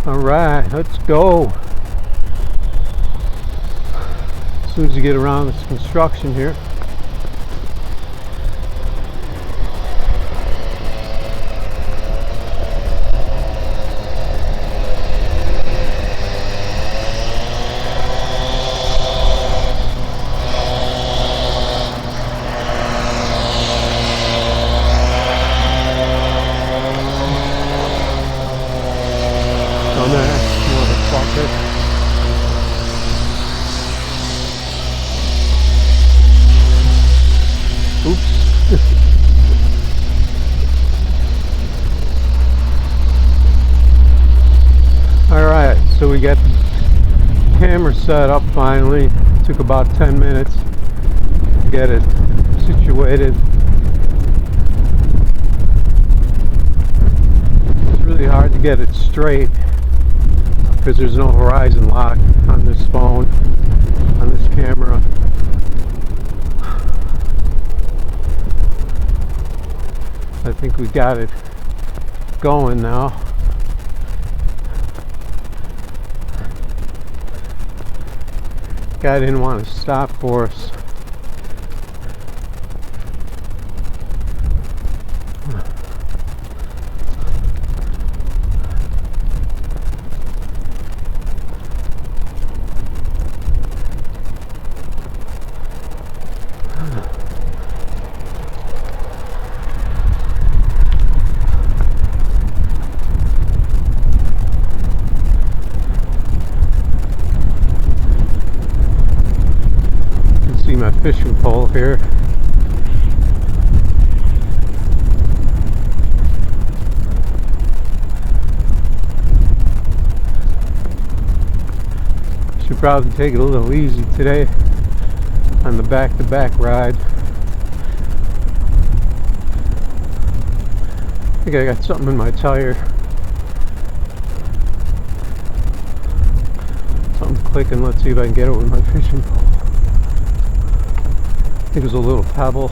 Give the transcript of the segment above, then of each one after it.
Alright, let's go. As soon as you get around this construction here. Oops. Alright, so we got the camera set up finally. Took about 10 minutes to get it situated. It's really hard to get it straight because there's no horizon lock on this phone, on this camera. I think we got it going now. Guy didn't want to stop for us. My fishing pole here. Should probably take it a little easy today on the back-to-back ride. I think I got something in my tire. Something's clicking. Let's see if I can get it with my fishing pole. I think it was a little pebble.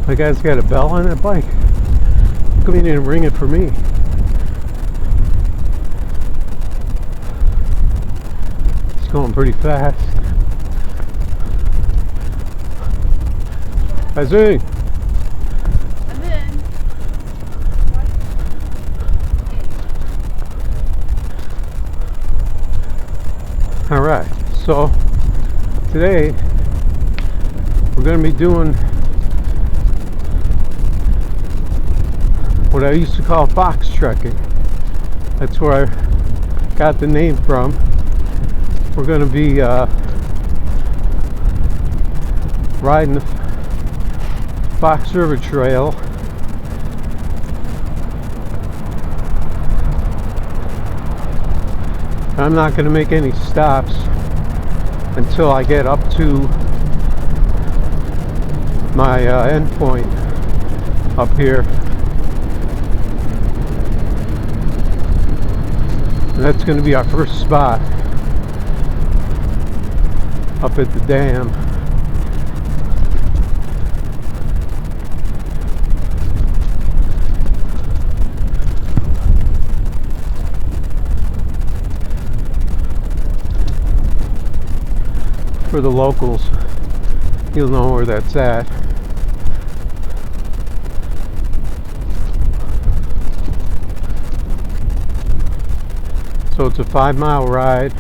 My guy's got a bell on that bike. How come he didn't ring it for me? It's going pretty fast. I see. Alright, so today we're going to be doing what I used to call foxtrekking. That's where I got the name from. We're going to be riding the Fox River Trail. I'm not going to make any stops until I get up to my end point up here. And that's going to be our first spot up at the dam. For the locals, you'll know where that's at. So it's a 5-mile ride.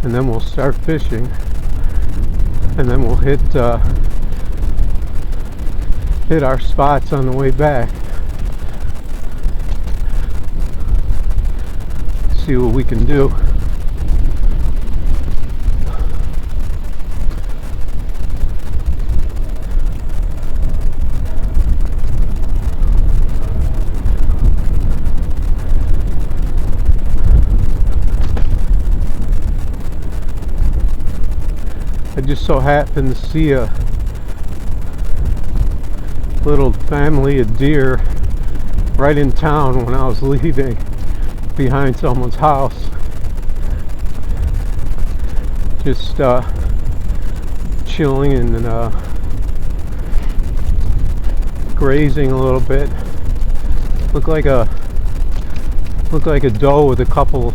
And then we'll start fishing. And then we'll hit our spots on the way back. See what we can do. I just so happened to see a little family of deer right in town when I was leaving. behind someone's house, just chilling and grazing a little bit. Looked like a doe with a couple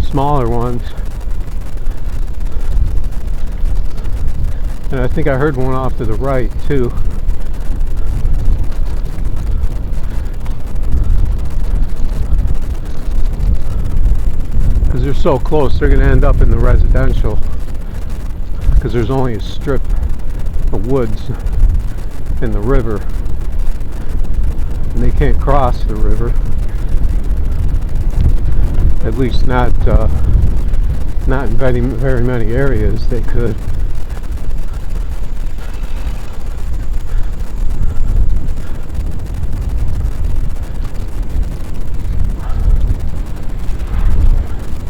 smaller ones, and I think I heard one off to the right too. Because they're so close, they're going to end up in the residential, because there's only a strip of woods in the river, and they can't cross the river, at least not in very many areas they could.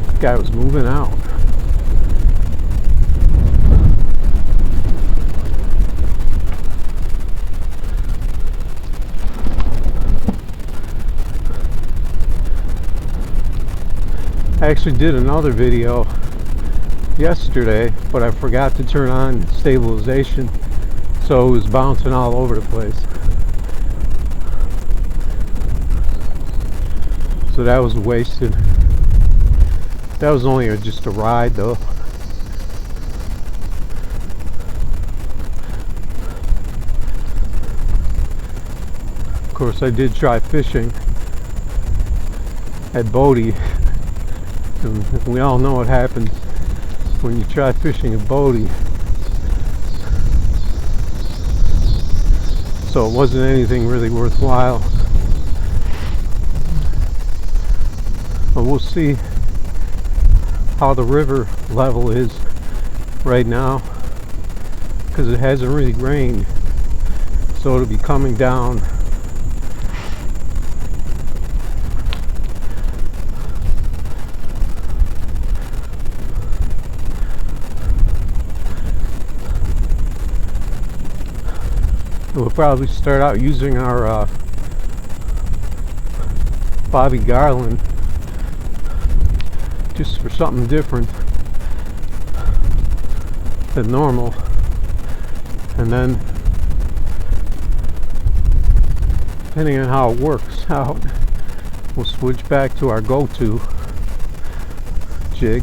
The guy was moving out. I actually did another video yesterday, but I forgot to turn on stabilization, so it was bouncing all over the place. So that was wasted. That was only just a ride though. Of course, I did try fishing at Bodie. And we all know what happens when you try fishing at Bodie. So it wasn't anything really worthwhile. But we'll see how the river level is right now, because it hasn't really rained. So it'll be coming down. We'll probably start out using our Bobby Garland just for something different than normal, and then depending on how it works out, we'll switch back to our go-to jig.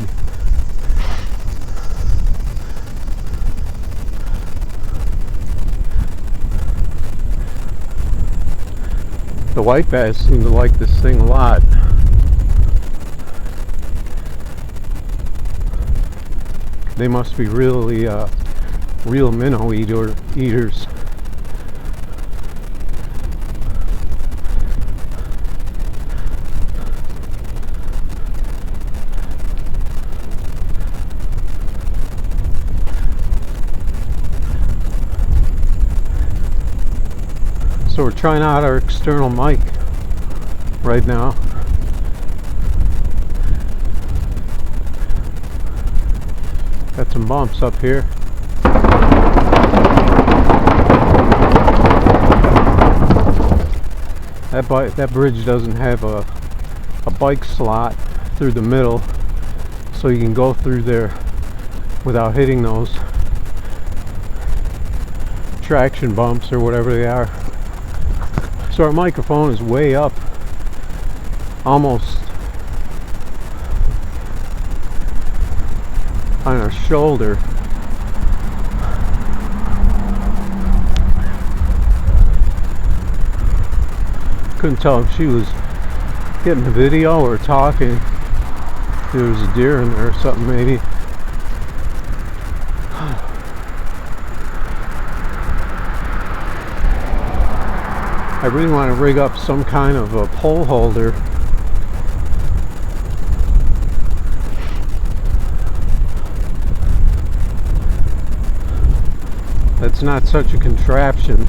The white bass seem to like this thing a lot. They must be really real minnow eaters. So we're trying out our external mic right now. Got some bumps up here. That bridge doesn't have a bike slot through the middle, so you can go through there without hitting those traction bumps or whatever they are. So our microphone is way up, almost on our shoulder. Couldn't tell if she was getting the video or talking. There was a deer in there or something maybe. I really want to rig up some kind of a pole holder. That's not such a contraption,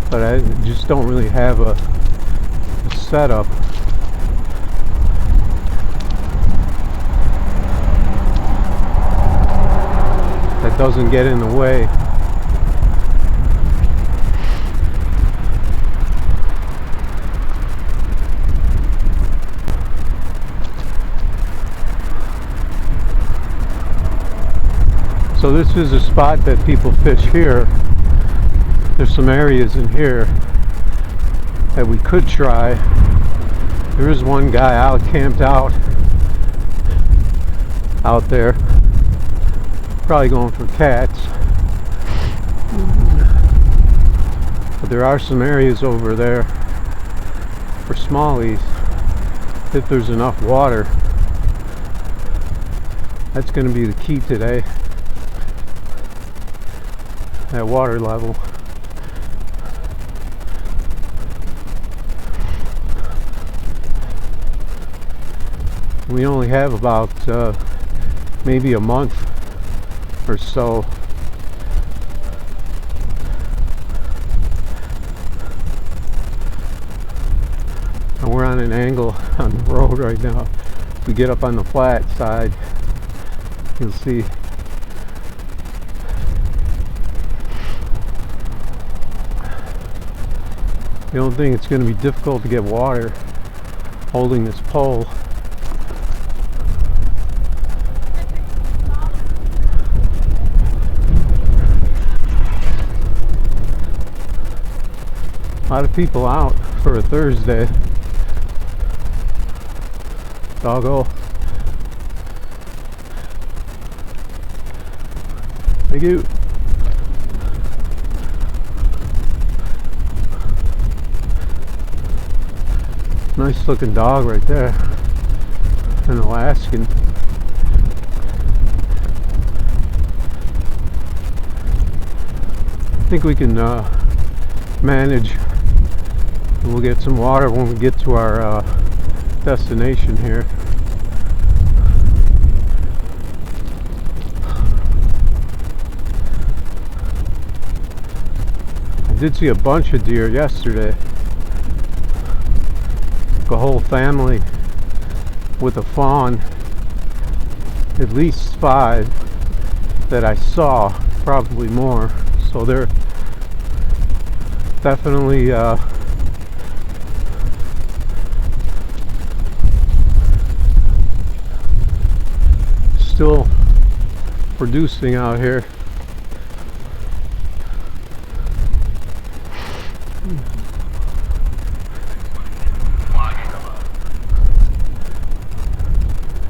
but I just don't really have a setup. That doesn't get in the way. So this is a spot that people fish here. There's some areas in here that we could try. There is one guy out camped out there, probably going for cats. But there are some areas over there for smallies if there's enough water. That's going to be the key today, that water level. We only have about maybe a month or so. And we're on an angle on the road right now. If we get up on the flat side, you'll see. The only thing, it's going to be difficult to get water holding this pole. A lot of people out for a Thursday. Doggo. Thank you. Nice looking dog right there. An Alaskan. I think we can manage. We'll get some water when we get to our destination here. I did see a bunch of deer yesterday. A whole family with a fawn, at least 5 that I saw, probably more. So they're definitely still producing out here.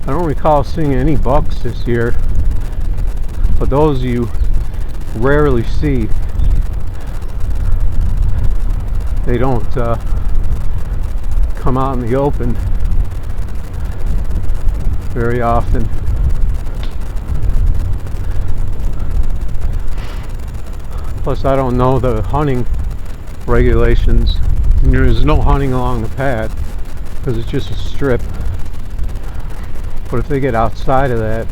I don't recall seeing any bucks this year, but those you rarely see. They don't come out in the open very often. Plus, I don't know the hunting regulations. There's no hunting along the path because it's just a strip. But if they get outside of that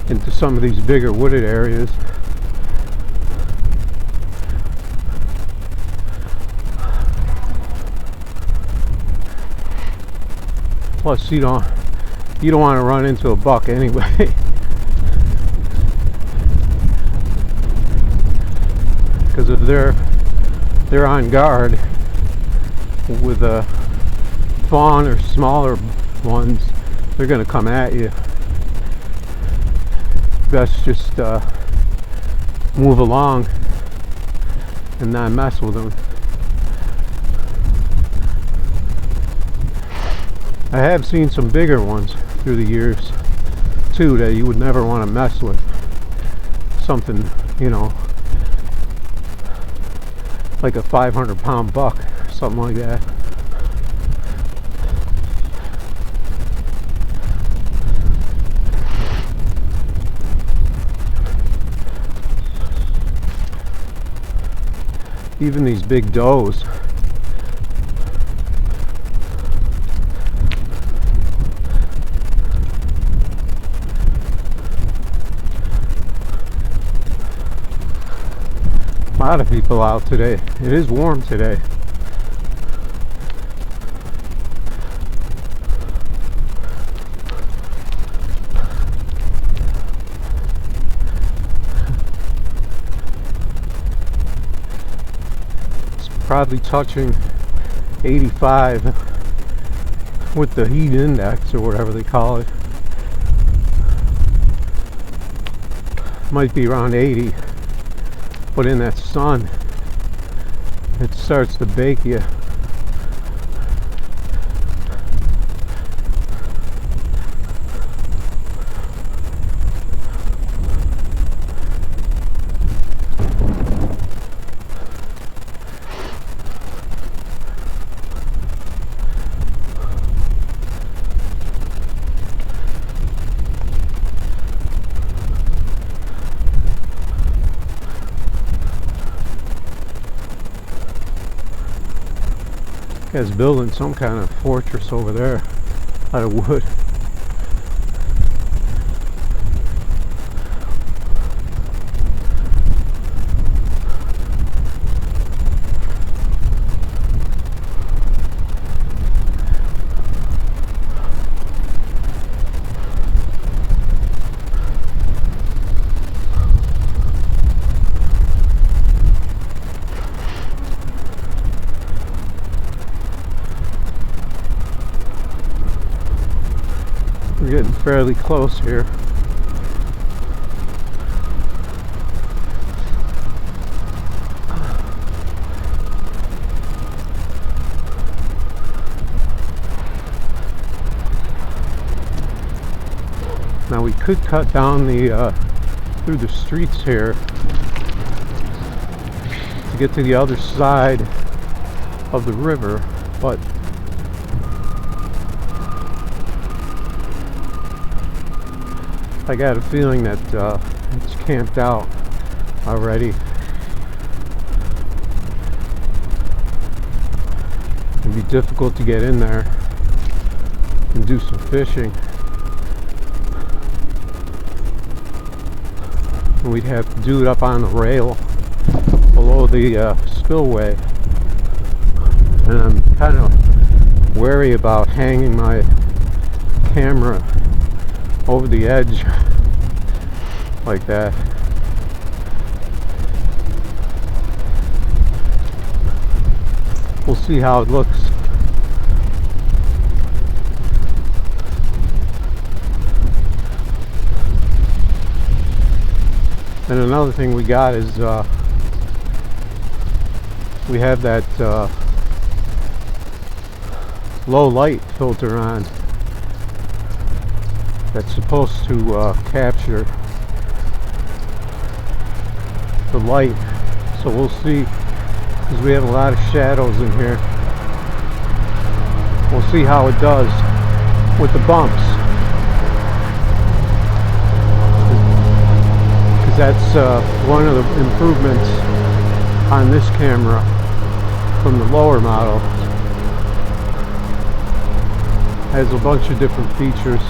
into some of these bigger wooded areas, plus you don't want to run into a buck anyway. Because if they're on guard with a fawn or smaller ones, they're going to come at you. Best just move along and not mess with them. I have seen some bigger ones through the years too that you would never want to mess with. Something, you know, like a 500-pound buck, something like that. Even these big does. A lot of people out today. It is warm today. It's probably touching 85 with the heat index or whatever they call it. might be around 80, but in that sun it starts to bake you. Guy's building some kind of fortress over there out of wood. We're getting fairly close here. Now we could cut down the through the streets here to get to the other side of the river, but I got a feeling that it's camped out already. It'd be difficult to get in there and do some fishing. And we'd have to do it up on the rail below the spillway. And I'm kind of wary about hanging my camera over the edge like that. We'll see how it looks. And another thing we got is we have that low light filter on that's supposed to capture the light. So we'll see, because we have a lot of shadows in here. We'll see how it does with the bumps, because that's one of the improvements on this camera from the lower model. Has a bunch of different features.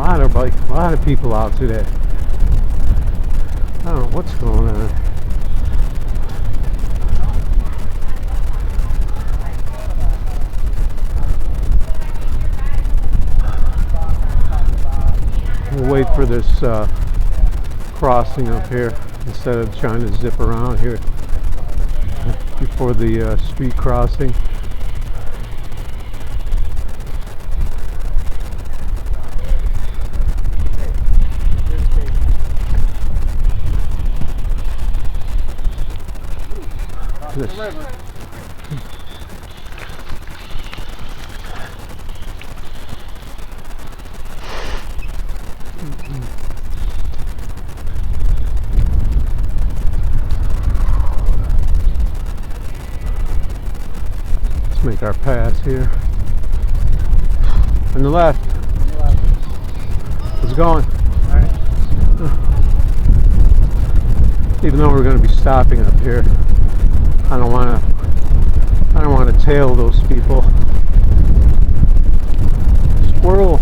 A lot of people out today. I don't know what's going on. We'll wait for this crossing up here instead of trying to zip around here before the street crossing. This. Let's make our pass here. On the left. It's going. Even though we're going to be stopping up here, I don't want to tail those people. Squirrel.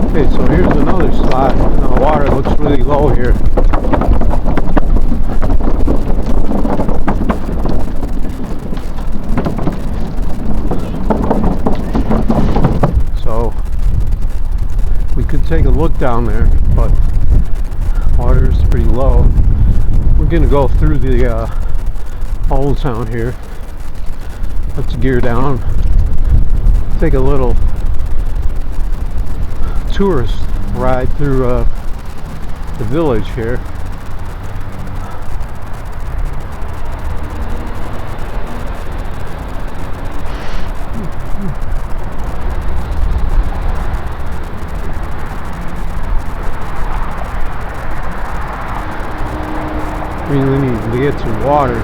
Okay, so here's another spot. The water looks really low here. So we could take a look down there, but water is pretty low. We're going to go through the old town here. Let's gear down. Take a little tourist ride through the village here. Really need to get some water.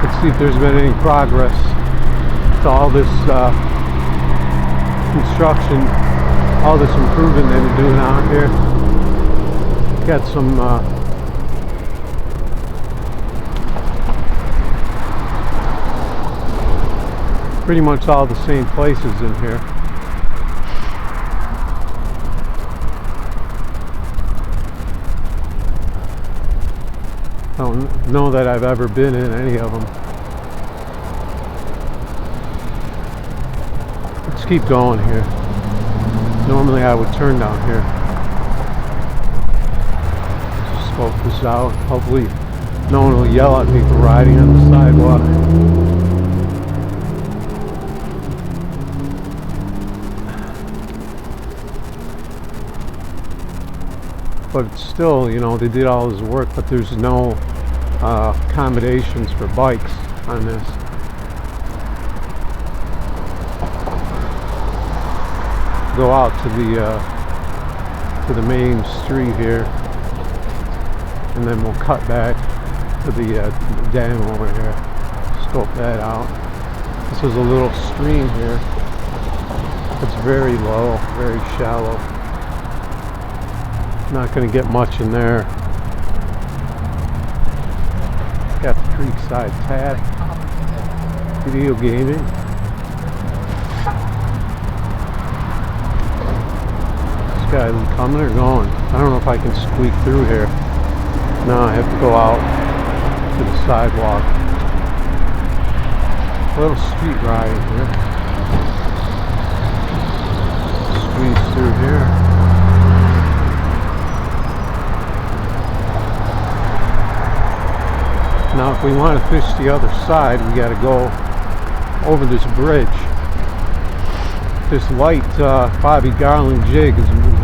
Let's see if there's been any progress to all this construction, all this improvement that they're doing out here. Got some pretty much all the same places in here. I don't know that I've ever been in any of them. Let's keep going here. Normally I would turn down here. Just scope this out. Hopefully no one will yell at me for riding on the sidewalk. But it's still, you know, they did all this work, but there's no accommodations for bikes on this. Go out to the main street here, and then we'll cut back to the dam over here. Scope that out. This is a little stream here. It's very low, very shallow. Not going to get much in there. Got the Creekside tab. Video gaming. This guy's coming or going? I don't know if I can squeak through here. No, I have to go out to the sidewalk. A little street ride here. Squeeze through here. Now if we want to fish the other side, we got to go over this bridge. This light Bobby Garland jig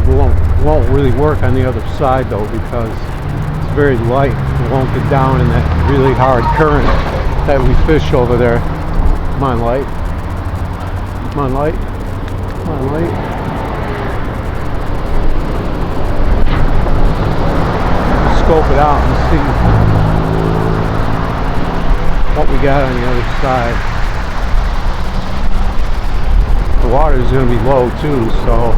won't really work on the other side though, because it's very light. It won't get down in that really hard current that we fish over there. Come on, light. Come on, light. Come on, light. Scope it out and see what we got on the other side. The water is going to be low too, so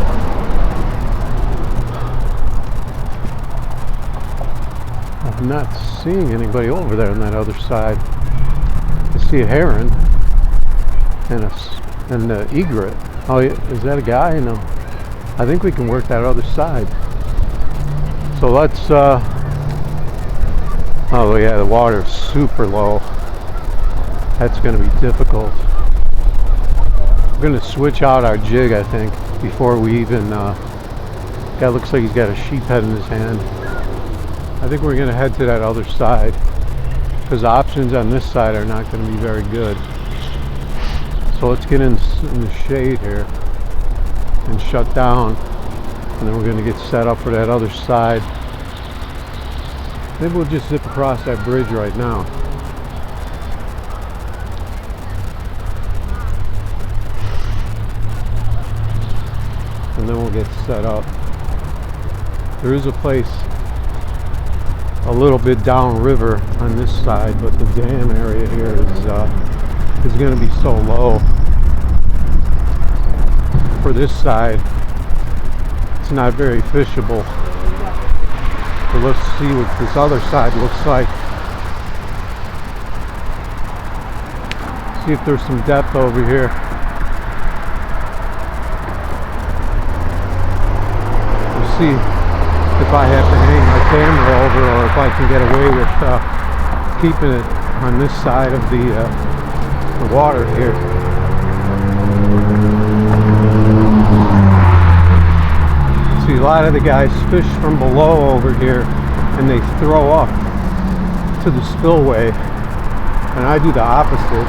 I'm not seeing anybody over there on that other side. I see a heron and an egret. Oh, is that a guy? No. I think we can work that other side. So let's oh yeah, the water is super low. That's going to be difficult. We're going to switch out our jig, I think, before we even guy looks like he's got a sheep head in his hand. I think we're going to head to that other side, because the options on this side are not going to be very good. So let's get in the shade here and shut down, and then we're going to get set up for that other side. Maybe we'll just zip across that bridge right now. And then we'll get set up. There is a place a little bit downriver on this side, but the dam area here is going to be so low. For this side, it's not very fishable. So let's see what this other side looks like. See if there's some depth over here. We'll see if I have to hang my camera over, or if I can get away with keeping it on this side of the water here. lot of the guys fish from below over here and they throw up to the spillway, and I do the opposite.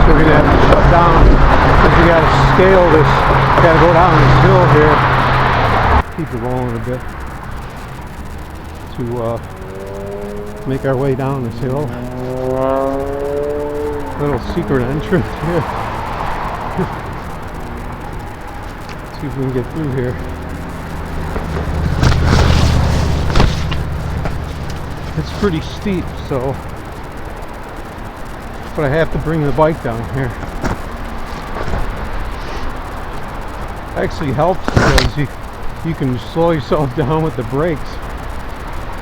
So we're gonna have to shut down because we gotta scale this, gotta go down this hill here. Keep it rolling a bit to make our way down this hill. Little secret entrance here. See if we can get through here. It's pretty steep, so but I have to bring the bike down here. Actually helps because you can slow yourself down with the brakes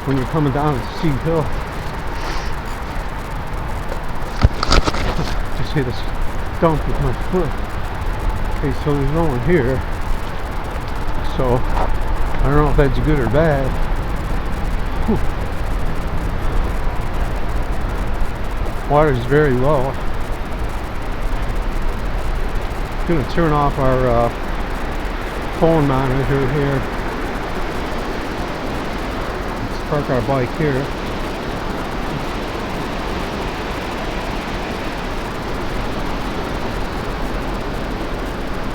when you're coming down a steep hill. Just hit this dump with my foot. Okay, so there's no one here. So I don't know if that's good or bad. Whew. Water's very low. I'm gonna turn off our phone monitor here. Let's park our bike here.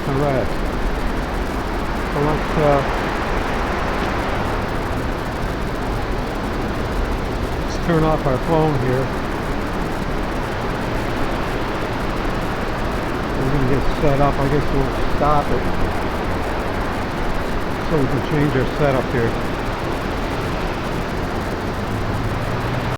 Alright. So let's turn off our phone here. We're going to get set up. I guess we'll stop it so we can change our setup here.